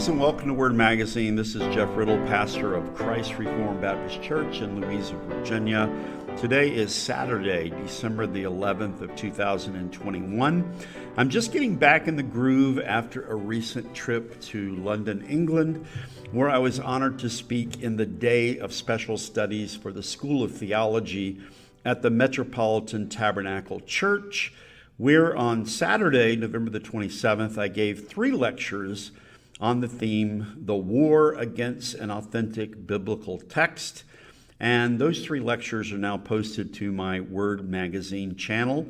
Greetings and welcome to Word Magazine. This is Jeff Riddle, pastor of Christ Reformed Baptist Church in Louisa, Virginia. Today is Saturday, December the 11th of 2021. I'm just getting back in the groove after a recent trip to London, England, where I was honored to speak in the Day of Special Studies for the School of Theology at the Metropolitan Tabernacle Church, where on Saturday, November the 27th, I gave 3 lectures on the theme, The War Against an Authentic Biblical Text. And those 3 lectures are now posted to my Word Magazine channel.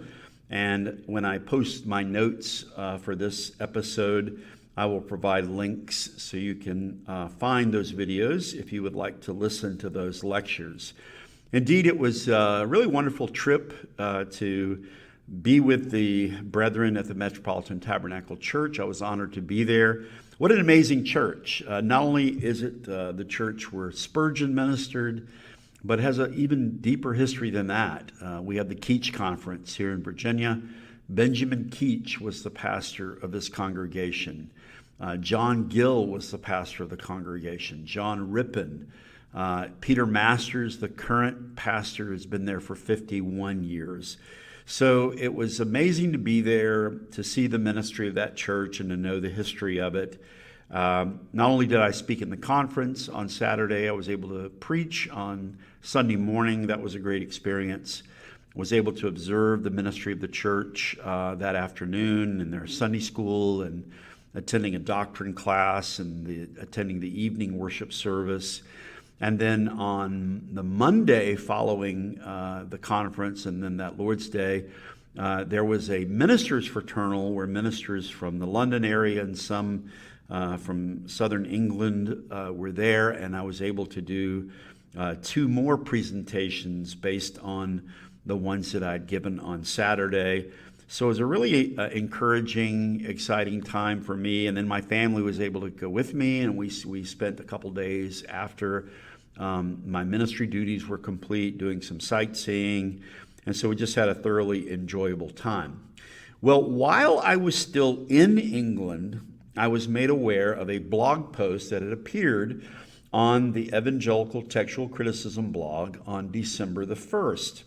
And when I post my notes for this episode, I will provide links so you can find those videos if you would like to listen to those lectures. Indeed, it was a really wonderful trip to be with the brethren at the Metropolitan Tabernacle Church. I was honored to be there. What an amazing church. Not only is it the church where Spurgeon ministered, but it has an even deeper history than that. We had the Keach Conference here in Virginia. Benjamin Keach was the pastor of this congregation. John Gill was the pastor of the congregation. John Rippon. Peter Masters, the current pastor, has been there for 51 years. So it was amazing to be there, to see the ministry of that church and to know the history of it. Not only did I speak in the conference on Saturday, I was able to preach on Sunday morning. That was a great experience. Was able to observe the ministry of the church that afternoon in their Sunday school and attending a doctrine class and attending the evening worship service. And then on the Monday following the conference and then that Lord's Day, there was a ministers' fraternal where ministers from the London area and some from southern England were there. And I was able to do 2 more presentations based on the ones that I'd given on Saturday. So it was a really encouraging, exciting time for me. And then my family was able to go with me, and we spent a couple days after my ministry duties were complete doing some sightseeing. And so we just had a thoroughly enjoyable time. Well, while I was still in England, I was made aware of a blog post that had appeared on the Evangelical Textual Criticism blog on December the 1st.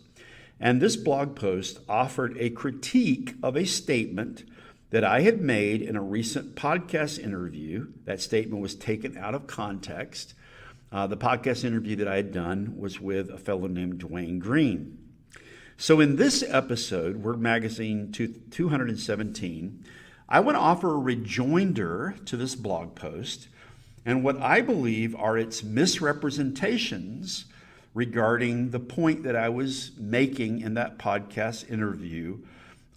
And this blog post offered a critique of a statement that I had made in a recent podcast interview. That statement was taken out of context. The podcast interview that I had done was with a fellow named Dwayne Green. So in this episode, Word Magazine 217, I want to offer a rejoinder to this blog post and what I believe are its misrepresentations regarding the point that I was making in that podcast interview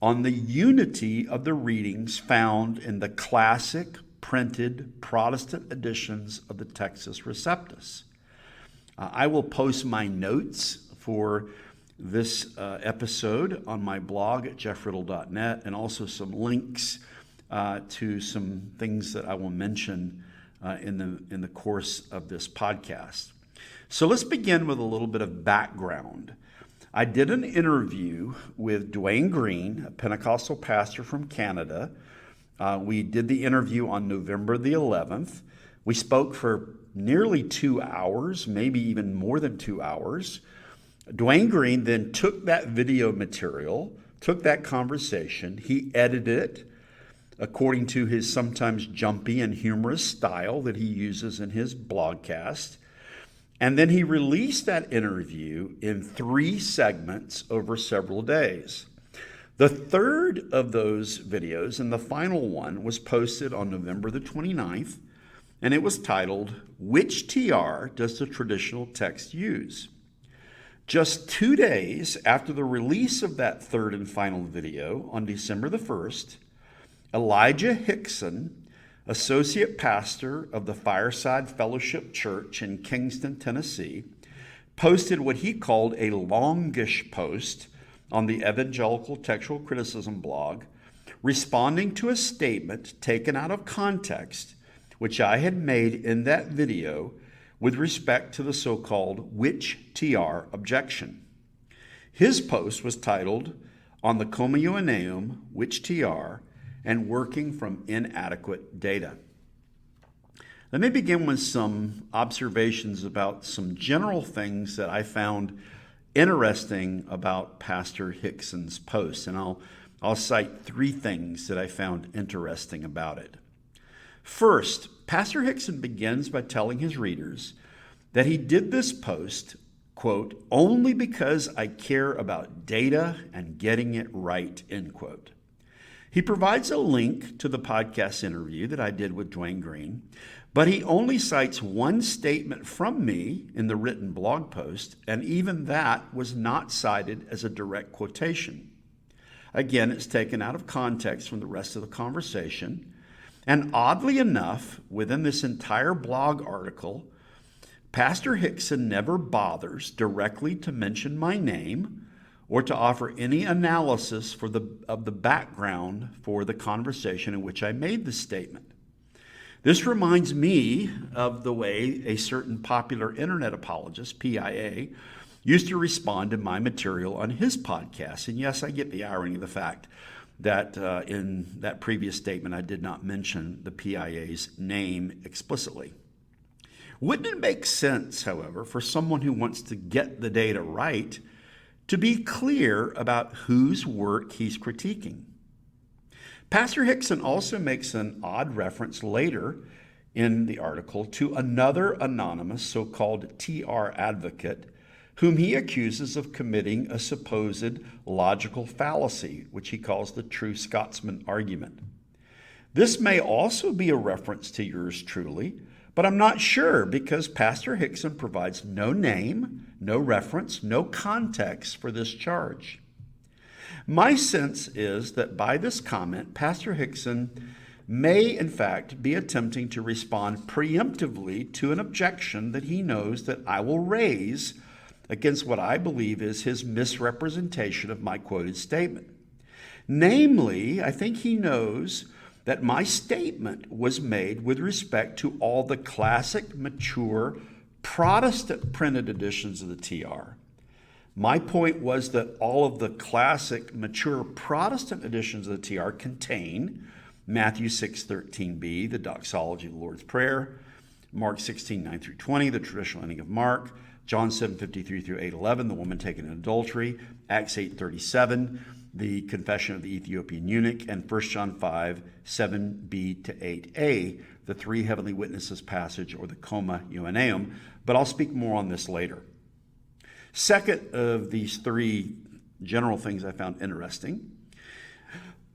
on the unity of the readings found in the classic printed Protestant editions of the Textus Receptus. I will post my notes for this episode on my blog at jeffriddle.net and also some links to some things that I will mention in the course of this podcast. So let's begin with a little bit of background. I did an interview with Dwayne Green, a Pentecostal pastor from Canada. We did the interview on November the 11th. We spoke for nearly 2 hours, maybe even more than 2 hours. Dwayne Green then took that video material, took that conversation, he edited it according to his sometimes jumpy and humorous style that he uses in his blogcast. And then he released that interview in 3 segments over several days. The third of those videos, and the final one, was posted on November the 29th, and it was titled, Which TR Does the Traditional Text Use? Just 2 days after the release of that third and final video on December the 1st, Elijah Hixson, associate pastor of the Fireside Fellowship Church in Kingston, Tennessee, posted what he called a longish post on the Evangelical Textual Criticism blog, responding to a statement taken out of context, which I had made in that video with respect to the so-called which TR objection. His post was titled, On the Comioneum, Which TR, and Working from Inadequate Data. Let me begin with some observations about some general things that I found interesting about Pastor Hixson's post, and I'll cite three things that I found interesting about it. First, Pastor Hixson begins by telling his readers that he did this post, quote, only because I care about data and getting it right, end quote. He provides a link to the podcast interview that I did with Dwayne Green, but he only cites one statement from me in the written blog post, and even that was not cited as a direct quotation. Again, it's taken out of context from the rest of the conversation, and oddly enough, within this entire blog article, Pastor Hixson never bothers directly to mention my name or to offer any analysis of the background for the conversation in which I made this statement. This reminds me of the way a certain popular internet apologist, PIA, used to respond to my material on his podcast. And yes, I get the irony of the fact that in that previous statement I did not mention the PIA's name explicitly. Wouldn't it make sense, however, for someone who wants to get the data right to be clear about whose work he's critiquing? Pastor Hixson also makes an odd reference later in the article to another anonymous so-called TR advocate whom he accuses of committing a supposed logical fallacy, which he calls the true Scotsman argument. This may also be a reference to yours truly, but I'm not sure because Pastor Hixson provides no name, no reference, no context for this charge. My sense is that by this comment, Pastor Hixson may in fact be attempting to respond preemptively to an objection that he knows that I will raise against what I believe is his misrepresentation of my quoted statement. Namely, I think he knows that my statement was made with respect to all the classic, mature, Protestant printed editions of the TR. My point was that all of the classic, mature Protestant editions of the TR contain Matthew 6:13b, the doxology of the Lord's Prayer, Mark 16:9 through 20, the traditional ending of Mark, John 7:53 through 8:11, the woman taken in adultery, Acts 8:37, the confession of the Ethiopian eunuch, and 1 John 5:7b to 8a, the three heavenly witnesses passage, or the Coma Ioanneum, but I'll speak more on this later. Second of these three general things I found interesting,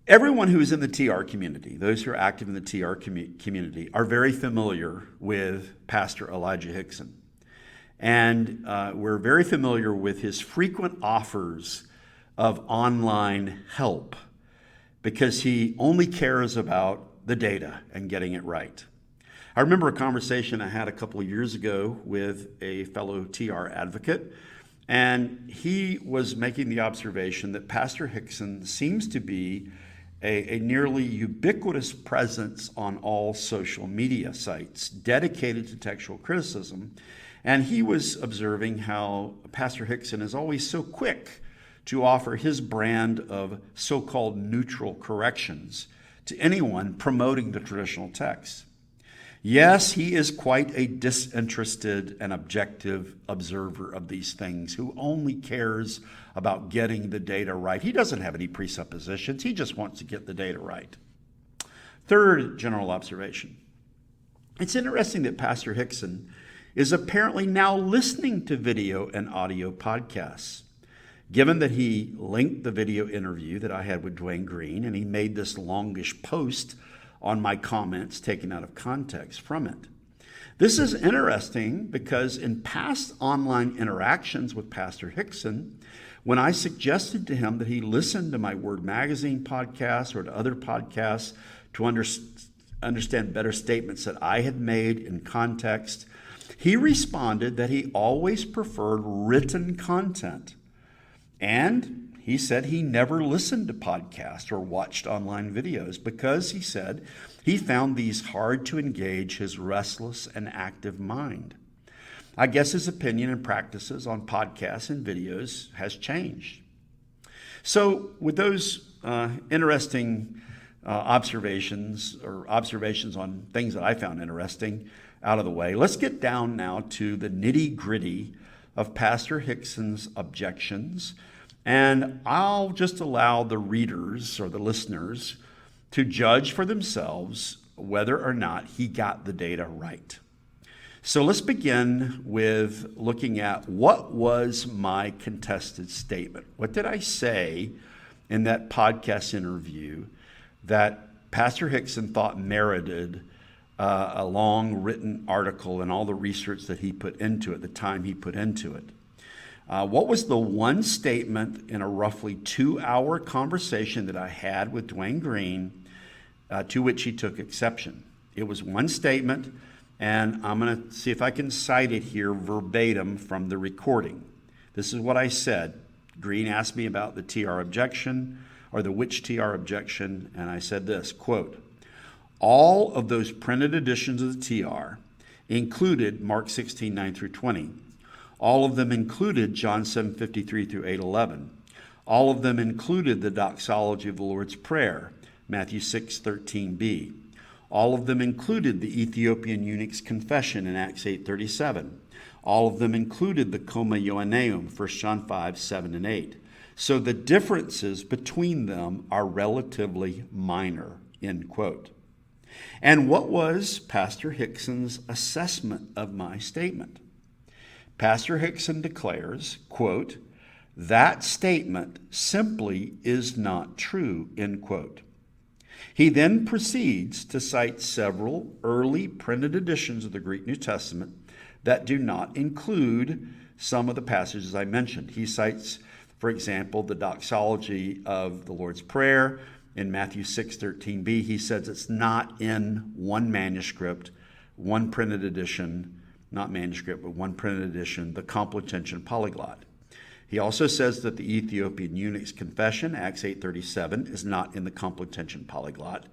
everyone who is in the TR community, those who are active in the TR community, are very familiar with Pastor Elijah Hixson. And we're very familiar with his frequent offers of online help because he only cares about the data and getting it right. I remember a conversation I had a couple of years ago with a fellow TR advocate, and he was making the observation that Pastor Hixson seems to be a nearly ubiquitous presence on all social media sites dedicated to textual criticism. And he was observing how Pastor Hixson is always so quick to offer his brand of so-called neutral corrections to anyone promoting the traditional text. Yes, he is quite a disinterested and objective observer of these things who only cares about getting the data right. He doesn't have any presuppositions. He just wants to get the data right. Third general observation. It's interesting that Pastor Hixson is apparently now listening to video and audio podcasts. Given that he linked the video interview that I had with Dwayne Green, and he made this longish post on my comments taken out of context from it. This is interesting because in past online interactions with Pastor Hixson, when I suggested to him that he listen to my Word Magazine podcast or to other podcasts to understand better statements that I had made in context, he responded that he always preferred written content. And he said he never listened to podcasts or watched online videos because, he said, he found these hard to engage his restless and active mind. I guess his opinion and practices on podcasts and videos has changed. So with those interesting observations on things that I found interesting out of the way. Let's get down now to the nitty-gritty of Pastor Hixson's objections, and I'll just allow the readers or the listeners to judge for themselves whether or not he got the data right. So let's begin with looking at what was my contested statement. What did I say in that podcast interview that Pastor Hixson thought merited a long written article and all the research that he put into it, the time he put into it? What was the one statement in a roughly 2-hour conversation that I had with Dwayne Green to which he took exception? It was one statement, and I'm going to see if I can cite it here verbatim from the recording. This is what I said. Green asked me about the TR objection, or the which TR objection, and I said this, quote, "All of those printed editions of the TR included Mark 16, 9 through 20. All of them included John 7, 53 through 8, 11. All of them included the doxology of the Lord's Prayer, Matthew 6, 13b. All of them included the Ethiopian eunuch's confession in Acts 8, 37. All of them included the Coma Ioanneum, 1 John 5, 7 and 8. So the differences between them are relatively minor," end quote. And what was Pastor Hixson's assessment of my statement? Pastor Hixson declares, quote, "That statement simply is not true," end quote. He then proceeds to cite several early printed editions of the Greek New Testament that do not include some of the passages I mentioned. He cites, for example, the doxology of the Lord's Prayer in Matthew 6:13b. He says it's not in one manuscript, one printed edition, not manuscript, but one printed edition, the Comprehension Polyglot. He also says that the Ethiopian eunuch's confession, Acts 8:37, is not in the Comprehension Polyglot.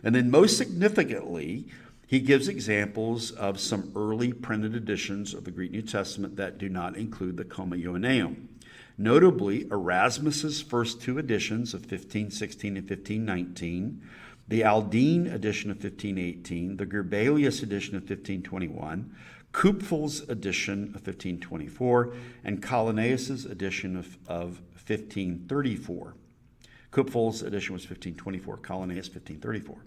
And then most significantly, he gives examples of some early printed editions of the Greek New Testament that do not include the Coma Ioanneum. Notably, Erasmus's first two editions of 1516 and 1519, the Aldine edition of 1518, the Gerbalius edition of 1521, Kupfel's edition of 1524, and Collinnaeus' edition of 1534. Kupfel's edition was 1524, Collinnaeus 1534.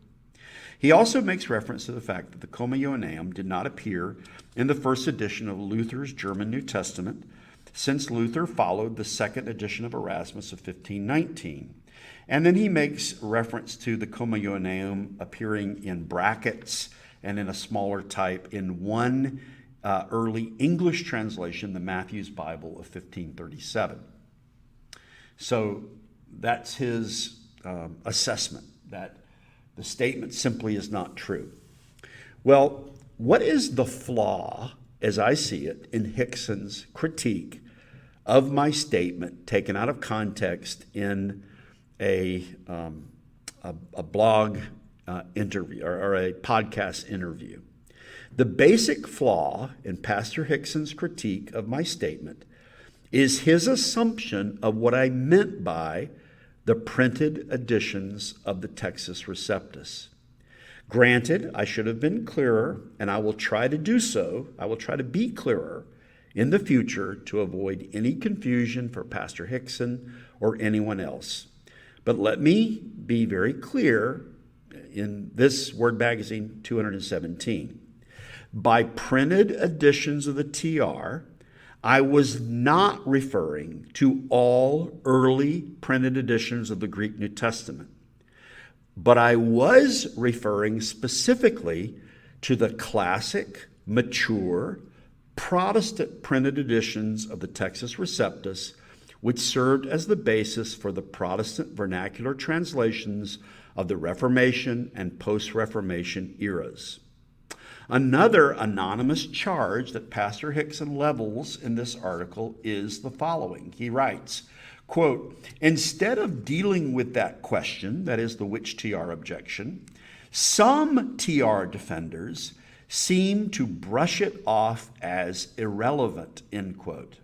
He also makes reference to the fact that the Coma Ioanneum did not appear in the first edition of Luther's German New Testament, since Luther followed the second edition of Erasmus of 1519. And then he makes reference to the Coma Ioanneum appearing in brackets and in a smaller type in one early English translation, the Matthew's Bible of 1537. So that's his assessment, that the statement simply is not true. Well, what is the flaw, as I see it, in Hixson's critique of my statement taken out of context in a blog interview or a podcast interview? The basic flaw in Pastor Hixson's critique of my statement is his assumption of what I meant by the printed editions of the Textus Receptus. Granted, I should have been clearer, and I will try to do so. I will try to be clearer in the future to avoid any confusion for Pastor Hixson or anyone else. But let me be very clear in this Word Magazine 217. By printed editions of the TR, I was not referring to all early printed editions of the Greek New Testament, but I was referring specifically to the classic, mature, Protestant printed editions of the Textus Receptus, which served as the basis for the Protestant vernacular translations of the Reformation and post-Reformation eras. Another anonymous charge that Pastor Hixson levels in this article is the following. He writes, quote, "Instead of dealing with that question, that is the which TR objection, some TR defenders seem to brush it off as irrelevant," end quote.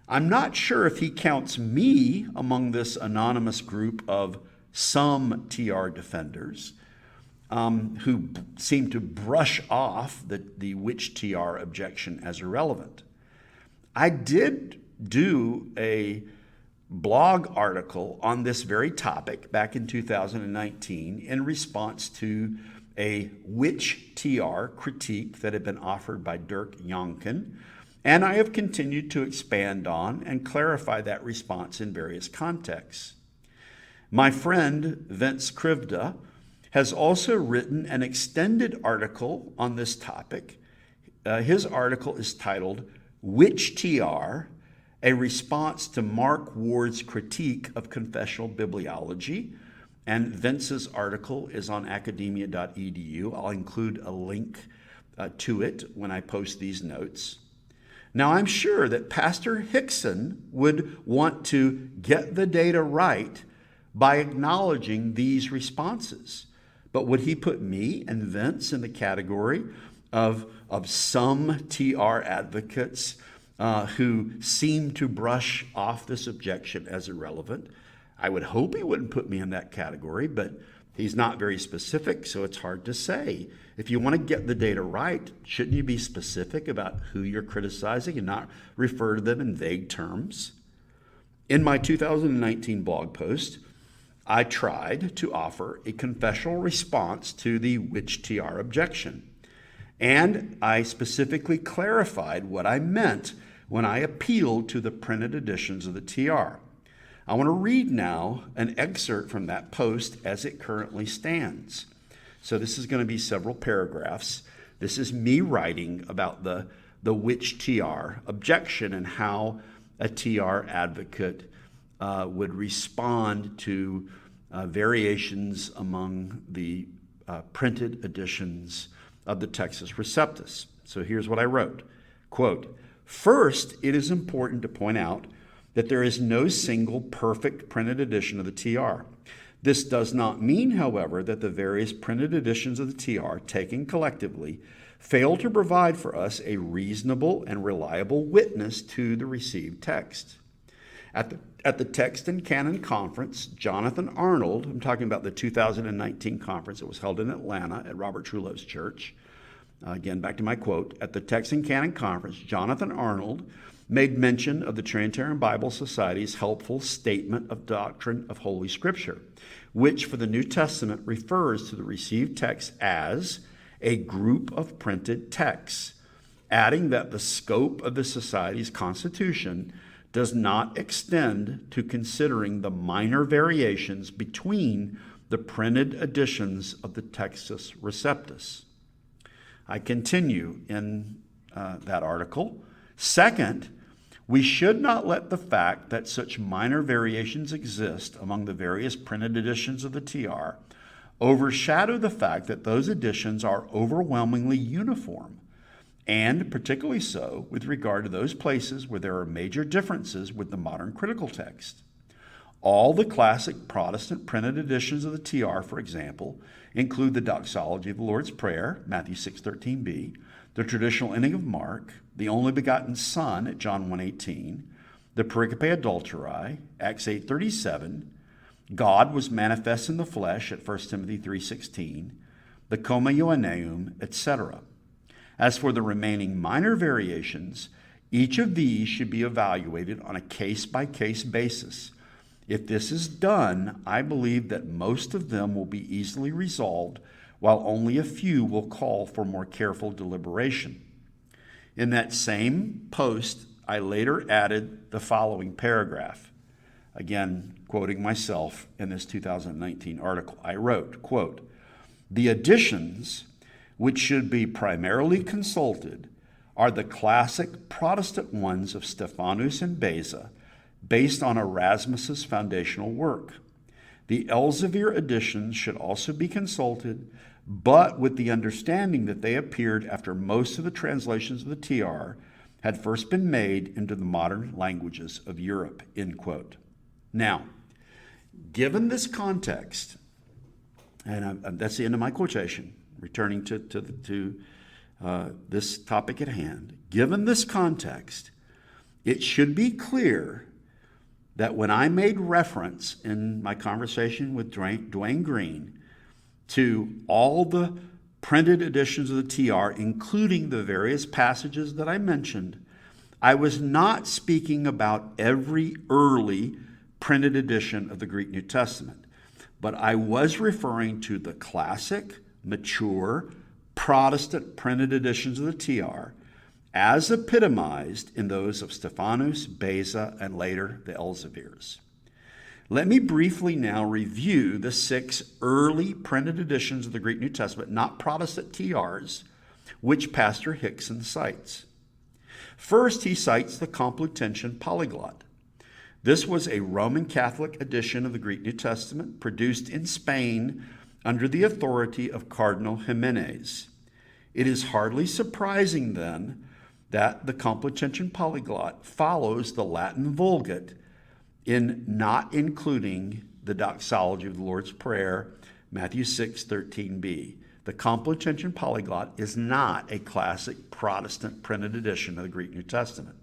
I'm not sure if he counts me among this anonymous group of some TR defenders who seem to brush off the which TR objection as irrelevant. I did do a blog article on this very topic back in 2019 in response to a which TR critique that had been offered by Dirk Jonken, and I have continued to expand on and clarify that response in various contexts. My friend Vince Krivda has also written an extended article on this topic. His article is titled, "Which TR? A Response to Mark Ward's Critique of Confessional Bibliology." And Vince's article is on academia.edu. I'll include a link to it when I post these notes. Now, I'm sure that Pastor Hixson would want to get the data right by acknowledging these responses. But would he put me and Vince in the category of some TR advocates who seem to brush off this objection as irrelevant? I would hope he wouldn't put me in that category, but he's not very specific, so it's hard to say. If you want to get the data right, shouldn't you be specific about who you're criticizing and not refer to them in vague terms? In my 2019 blog post, I tried to offer a confessional response to the which TR objection. And I specifically clarified what I meant when I appealed to the printed editions of the TR. I want to read now an excerpt from that post as it currently stands. So this is going to be several paragraphs. This is me writing about the which TR objection and how a TR advocate would respond to variations among the printed editions of the Textus Receptus. So here's what I wrote. Quote, "First, it is important to point out that there is no single perfect printed edition of the TR. This does not mean, however, that the various printed editions of the TR, taken collectively, fail to provide for us a reasonable and reliable witness to the received text. At the Text and Canon Conference, Jonathan Arnold," I'm talking about the 2019 conference that was held in Atlanta at Robert Truellove's church. Again, back to my quote. "At the Text and Canon Conference, Jonathan Arnold made mention of the Trinitarian Bible Society's helpful statement of doctrine of Holy Scripture, which for the New Testament refers to the received text as a group of printed texts, adding that the scope of the Society's constitution does not extend to considering the minor variations between the printed editions of the Textus Receptus." I continue in that article. "Second, we should not let the fact that such minor variations exist among the various printed editions of the TR overshadow the fact that those editions are overwhelmingly uniform, and particularly so with regard to those places where there are major differences with the modern critical text. All the classic Protestant printed editions of the TR, for example, include the doxology of the Lord's Prayer, Matthew 6:13b, the traditional ending of Mark, the only begotten Son at John 1:18, the pericope adulterae, Acts 8:37, God was manifest in the flesh at 1 Timothy 3:16, the Coma Ioanneum, etc. As for the remaining minor variations, each of these should be evaluated on a case-by-case basis. If this is done, I believe that most of them will be easily resolved, while only a few will call for more careful deliberation." In that same post, I later added the following paragraph. Again, quoting myself in this 2019 article, I wrote, quote, "The editions which should be primarily consulted are the classic Protestant ones of Stephanus and Beza, based on Erasmus's foundational work. The Elsevier editions should also be consulted, but with the understanding that they appeared after most of the translations of the TR had first been made into the modern languages of Europe," end quote. Now, given this context, and that's the end of my quotation, returning to this topic at hand, given this context, it should be clear that when I made reference in my conversation with Dwayne Green to all the printed editions of the TR, including the various passages that I mentioned, I was not speaking about every early printed edition of the Greek New Testament, but I was referring to the classic, mature, Protestant printed editions of the TR as epitomized in those of Stephanus, Beza, and later the Elzevirs. Let me briefly now review the 6 early printed editions of the Greek New Testament, not Protestant TRs, which Pastor Hixson cites. First, he cites the Comprehension Polyglot. This was a Roman Catholic edition of the Greek New Testament produced in Spain under the authority of Cardinal Jimenez. It is hardly surprising, then, that the Comprehension Polyglot follows the Latin Vulgate in not including the doxology of the Lord's Prayer, Matthew 6:13b. The Comprehension Polyglot is not a classic Protestant printed edition of the Greek New Testament.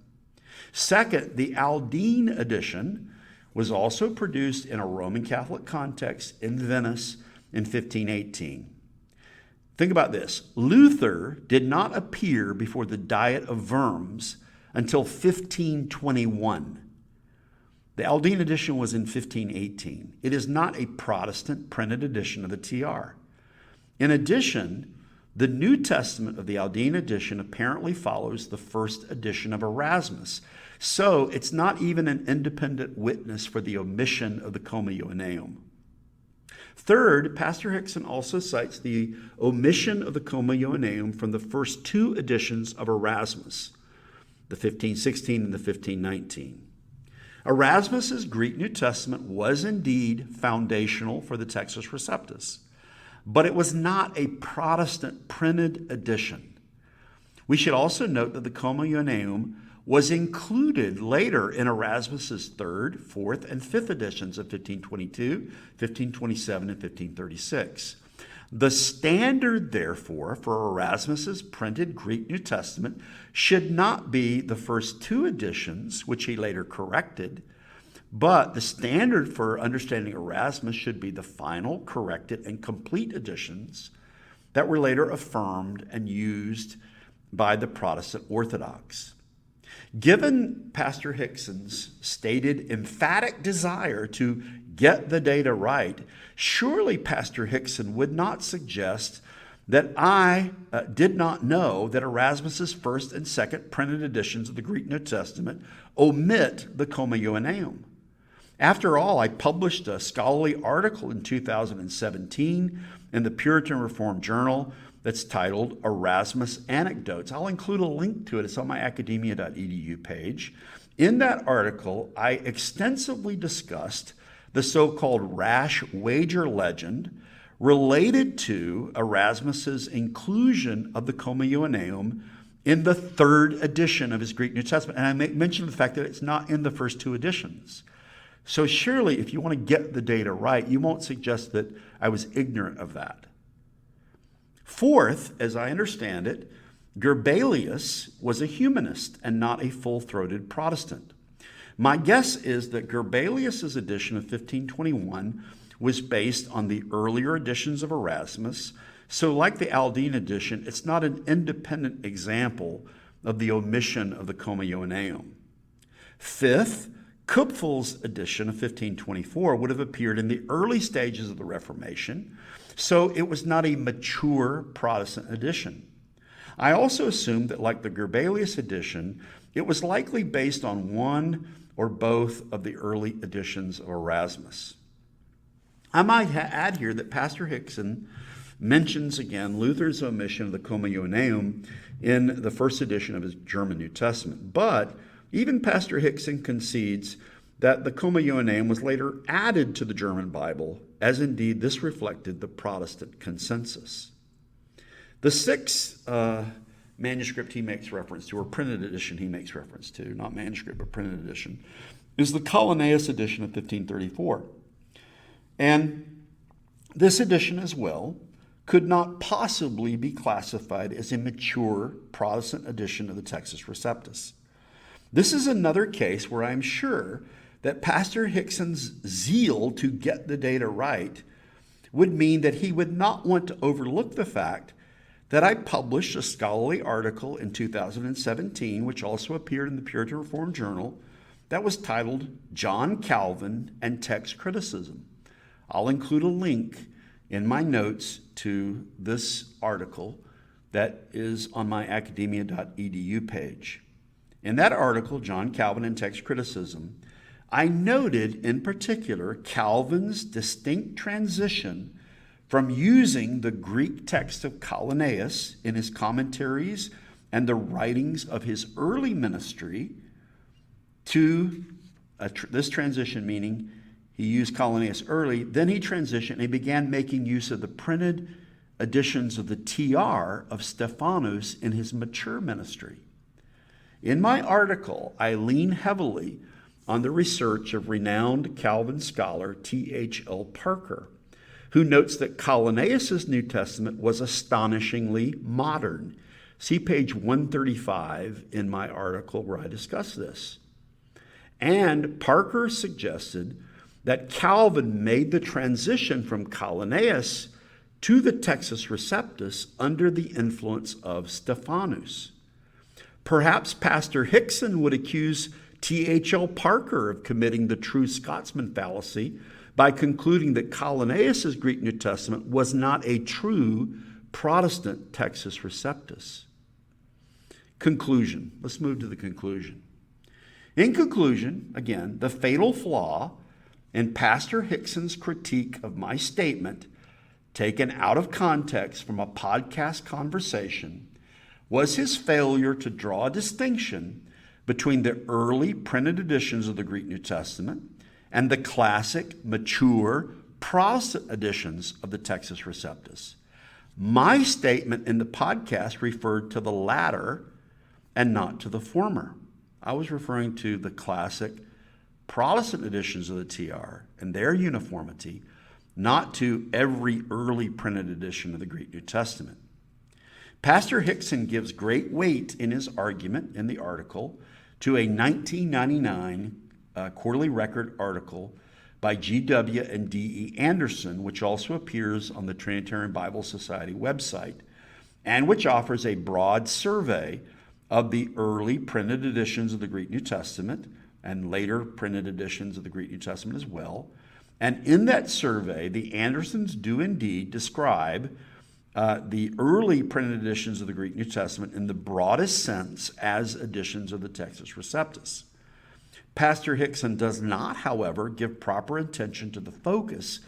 Second, the Aldine edition was also produced in a Roman Catholic context in Venice in 1518. Think about this. Luther did not appear before the Diet of Worms until 1521. The Aldine edition was in 1518. It is not a Protestant printed edition of the TR. In addition, the New Testament of the Aldine edition apparently follows the first edition of Erasmus, so it's not even an independent witness for the omission of the Comma Ioanneum. Third, Pastor Hixson also cites the omission of the Comma Ioanneum from the first 2 editions of Erasmus, the 1516 and the 1519. Erasmus's Greek New Testament was indeed foundational for the Textus Receptus, but it was not a Protestant printed edition. We should also note that the Comma Ioanneum was included later in Erasmus's 3rd, 4th, and 5th editions of 1522, 1527, and 1536. The standard, therefore, for Erasmus's printed Greek New Testament should not be the first 2 editions, which he later corrected, but the standard for understanding Erasmus should be the final, corrected, and complete editions that were later affirmed and used by the Protestant Orthodox. Given Pastor Hixson's stated emphatic desire to get the data right, surely Pastor Hixson would not suggest that I did not know that Erasmus's 1st and 2nd printed editions of the Greek New Testament omit the Comma Ioanneum. After all, I published a scholarly article in 2017 in the Puritan Reformed Journal that's titled Erasmus Anecdotes. I'll include a link to it. It's on my academia.edu page. In that article, I extensively discussed the so-called rash wager legend related to Erasmus's inclusion of the Comma Ioanneum in the 3rd edition of his Greek New Testament. And I mentioned the fact that it's not in the first 2 editions. So surely, if you want to get the data right, you won't suggest that I was ignorant of that. Fourth, as I understand it, Gerbalius was a humanist and not a full-throated Protestant. My guess is that Gerbalius's edition of 1521 was based on the earlier editions of Erasmus, so like the Aldine edition, it's not an independent example of the omission of the Comma Ioanneum. Fifth, Kupfel's edition of 1524 would have appeared in the early stages of the Reformation, so it was not a mature Protestant edition. I also assumed that, like the Gerbalius edition, it was likely based on one or both of the early editions of Erasmus. I might add here that Pastor Hixson mentions again Luther's omission of the Comma Ioanneum in the first edition of his German New Testament, but even Pastor Hixson concedes that the Comma Ioanneum was later added to the German Bible, as indeed this reflected the Protestant consensus. The sixth manuscript he makes reference to, or printed edition he makes reference to, not manuscript, but printed edition, is the Collinnaeus edition of 1534. And this edition as well could not possibly be classified as a mature Protestant edition of the Textus Receptus. This is another case where I'm sure that Pastor Hixson's zeal to get the data right would mean that he would not want to overlook the fact that I published a scholarly article in 2017, which also appeared in the Puritan Reformed Journal, that was titled John Calvin and Text Criticism. I'll include a link in my notes to this article that is on my academia.edu page. In that article, John Calvin and Text Criticism, I noted in particular Calvin's distinct transition from using the Greek text of Callineus in his commentaries and the writings of his early ministry to this transition, meaning he used Callineus early, then he transitioned and he began making use of the printed editions of the TR of Stephanus in his mature ministry. In my article, I lean heavily on the research of renowned Calvin scholar T.H.L. Parker, who notes that Callineus' New Testament was astonishingly modern. See page 135 in my article where I discuss this. And Parker suggested that Calvin made the transition from Callineus to the Textus Receptus under the influence of Stephanus. Perhaps Pastor Hixson would accuse T.H.L. Parker of committing the true Scotsman fallacy by concluding that Callineus' Greek New Testament was not a true Protestant Textus Receptus. Conclusion. Let's move to the conclusion. In conclusion, again, the fatal flaw in Pastor Hixson's critique of my statement, taken out of context from a podcast conversation, was his failure to draw a distinction between the early printed editions of the Greek New Testament and the classic, mature Protestant editions of the Textus Receptus. My statement in the podcast referred to the latter and not to the former. I was referring to the classic Protestant editions of the TR and their uniformity, not to every early printed edition of the Greek New Testament. Pastor Hixson gives great weight in his argument in the article to a 1999 Quarterly Record article by G.W. and D.E. Anderson, which also appears on the Trinitarian Bible Society website, and which offers a broad survey of the early printed editions of the Greek New Testament and later printed editions of the Greek New Testament as well. And in that survey, the Andersons do indeed describe the early printed editions of the Greek New Testament in the broadest sense as editions of the Textus Receptus. Pastor Hixson does not, however, give proper attention to the focus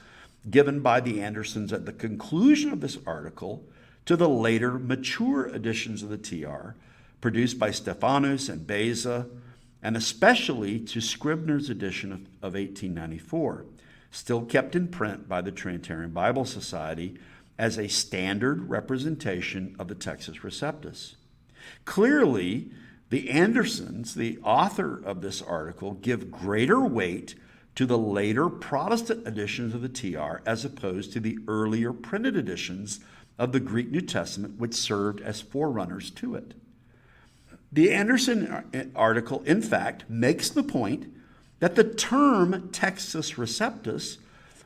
given by the Andersons at the conclusion of this article to the later mature editions of the TR produced by Stephanus and Beza, and especially to Scribner's edition of 1894, still kept in print by the Trinitarian Bible Society as a standard representation of the Textus Receptus. Clearly, the Andersons, the author of this article, give greater weight to the later Protestant editions of the TR as opposed to the earlier printed editions of the Greek New Testament, which served as forerunners to it. The Anderson article, in fact, makes the point that the term Textus Receptus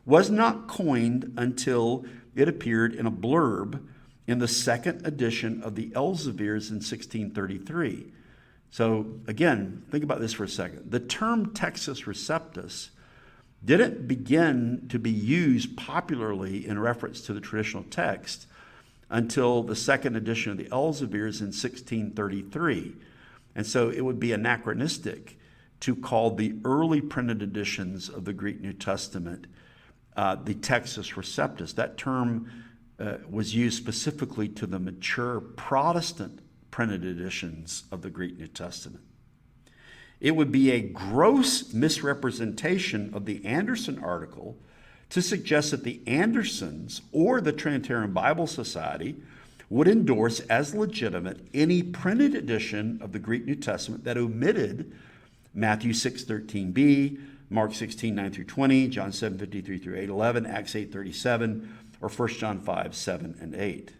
was not coined until it appeared in a blurb in the second edition of the Elzevirs in 1633. So again, think about this for a second. The term Textus Receptus didn't begin to be used popularly in reference to the traditional text until the second edition of the Elzevirs in 1633. And so it would be anachronistic to call the early printed editions of the Greek New Testament the Textus Receptus. That term was used specifically to the mature Protestant printed editions of the Greek New Testament. It would be a gross misrepresentation of the Anderson article to suggest that the Andersons or the Trinitarian Bible Society would endorse as legitimate any printed edition of the Greek New Testament that omitted Matthew 6:13b, Mark 16:9 through 20, John 7:53 through 8:11, Acts 8:37, or 1 John 5:7 and 8.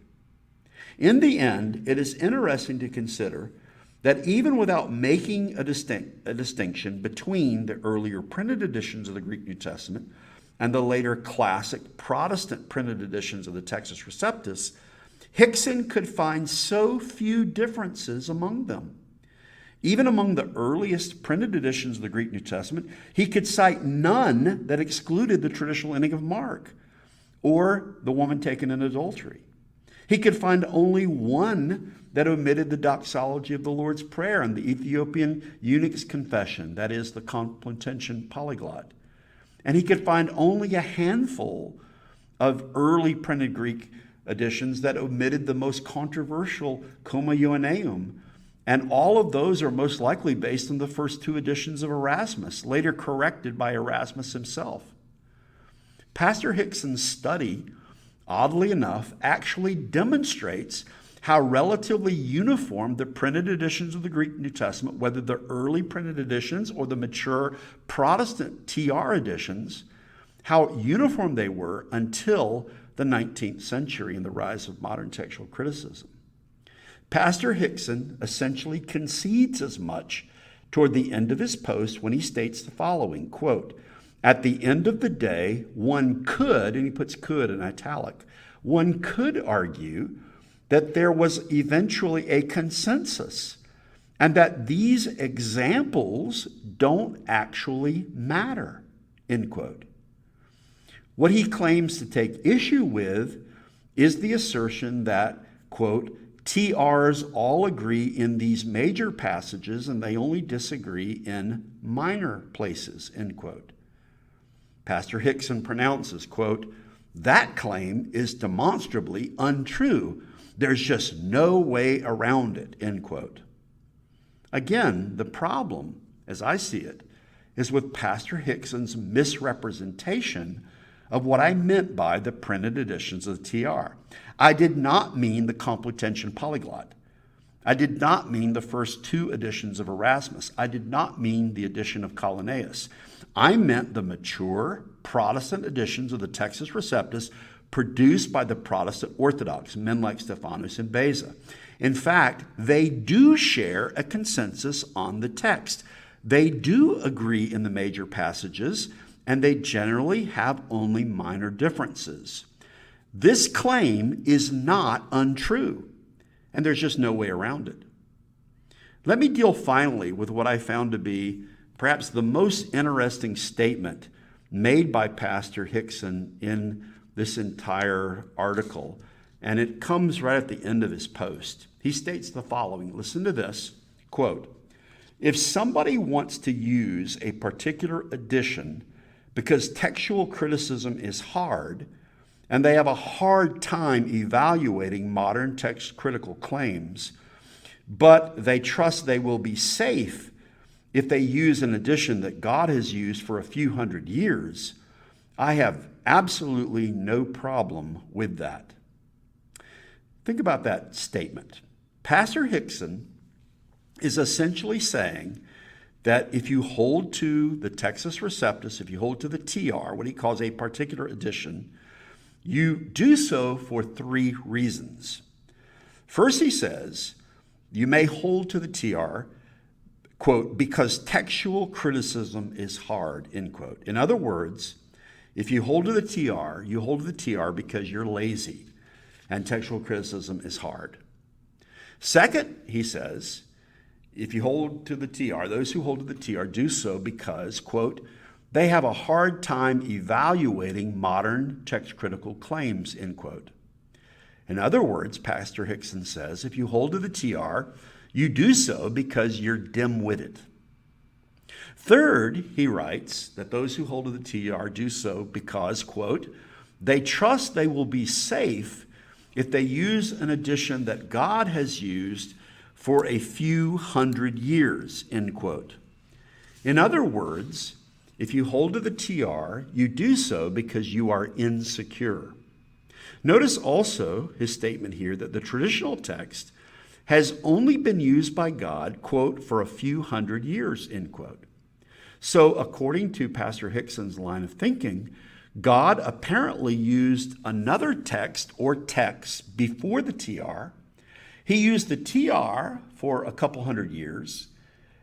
In the end, it is interesting to consider that even without making a distinction between the earlier printed editions of the Greek New Testament and the later classic Protestant printed editions of the Textus Receptus, Hixson could find so few differences among them. Even among the earliest printed editions of the Greek New Testament, he could cite none that excluded the traditional ending of Mark or the woman taken in adultery. He could find only one that omitted the doxology of the Lord's Prayer and the Ethiopian eunuch's confession, that is, the Comprehension Polyglot. And he could find only a handful of early printed Greek editions that omitted the most controversial Coma Ioanneum, and all of those are most likely based on the first two editions of Erasmus, later corrected by Erasmus himself. Pastor Hixson's study, oddly enough, actually demonstrates how relatively uniform the printed editions of the Greek New Testament, whether the early printed editions or the mature Protestant TR editions, how uniform they were until the 19th century and the rise of modern textual criticism. Pastor Hixson essentially concedes as much toward the end of his post when he states the following, quote, "At the end of the day, one could," and he puts could in italic, "one could argue that there was eventually a consensus and that these examples don't actually matter," end quote. What he claims to take issue with is the assertion that, quote, "TRs all agree in these major passages and they only disagree in minor places," end quote. Pastor Hixson pronounces, quote, "That claim is demonstrably untrue. There's just no way around it," end quote. Again, the problem, as I see it, is with Pastor Hixson's misrepresentation of what I meant by the printed editions of the TR. I did not mean the Comprehension Polyglot. I did not mean the first two editions of Erasmus. I did not mean the edition of Collinnaeus. I meant the mature Protestant editions of the Textus Receptus produced by the Protestant Orthodox, men like Stephanus and Beza. In fact, they do share a consensus on the text. They do agree in the major passages, and they generally have only minor differences. This claim is not untrue, and there's just no way around it. Let me deal finally with what I found to be perhaps the most interesting statement made by Pastor Hixson in this entire article, and it comes right at the end of his post. He states the following. Listen to this, quote, "If somebody wants to use a particular edition because textual criticism is hard, and they have a hard time evaluating modern text critical claims, but they trust they will be safe if they use an edition that God has used for a few hundred years, I have absolutely no problem with that." Think about that statement. Pastor Hixson is essentially saying that if you hold to the Textus Receptus, if you hold to the TR, what he calls a particular edition, you do so for three reasons. First, he says, you may hold to the TR, quote, "because textual criticism is hard," end quote. In other words, if you hold to the TR, you hold to the TR because you're lazy and textual criticism is hard. Second, he says, if you hold to the TR, those who hold to the TR do so because, quote, "they have a hard time evaluating modern text critical claims," end quote. In other words, Pastor Hixson says, if you hold to the TR, you do so because you're dim-witted. Third, he writes that those who hold to the TR do so because, quote, "they trust they will be safe if they use an edition that God has used for a few hundred years," end quote. In other words, if you hold to the TR, you do so because you are insecure. Notice also his statement here that the traditional text has only been used by God, quote, "for a few hundred years," end quote. So according to Pastor Hixson's line of thinking, God apparently used another text or texts before the TR. He used the TR for a couple hundred years,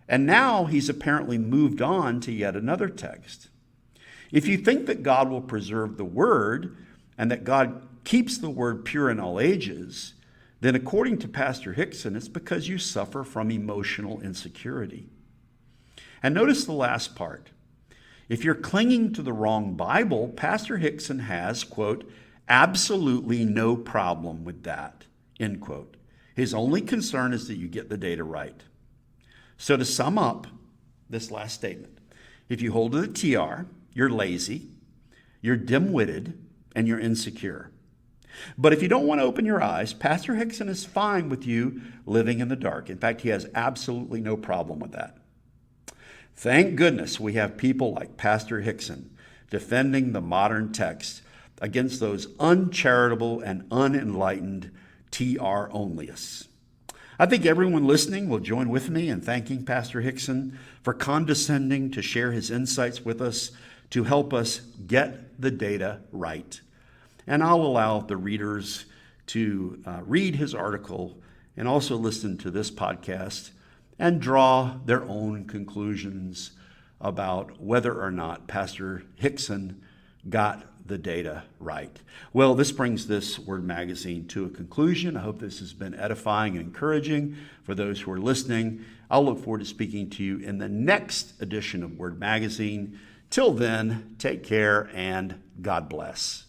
and now he's apparently moved on to yet another text. If you think that God will preserve the Word and that God keeps the Word pure in all ages, then according to Pastor Hixson, it's because you suffer from emotional insecurity. And notice the last part. If you're clinging to the wrong Bible, Pastor Hixson has, quote, absolutely no problem with that, end quote. His only concern is that you get the data right. So to sum up this last statement, if you hold to the TR, you're lazy, you're dim-witted, and you're insecure. But if you don't want to open your eyes, Pastor Hixson is fine with you living in the dark. In fact, he has absolutely no problem with that. Thank goodness we have people like Pastor Hixson defending the modern text against those uncharitable and unenlightened TR-onlyists. I think everyone listening will join with me in thanking Pastor Hixson for condescending to share his insights with us to help us get the data right. And I'll allow the readers to read his article and also listen to this podcast and draw their own conclusions about whether or not Pastor Hixson got the data right. Well, this brings this Word Magazine to a conclusion. I hope this has been edifying and encouraging for those who are listening. I'll look forward to speaking to you in the next edition of Word Magazine. Till then, take care and God bless.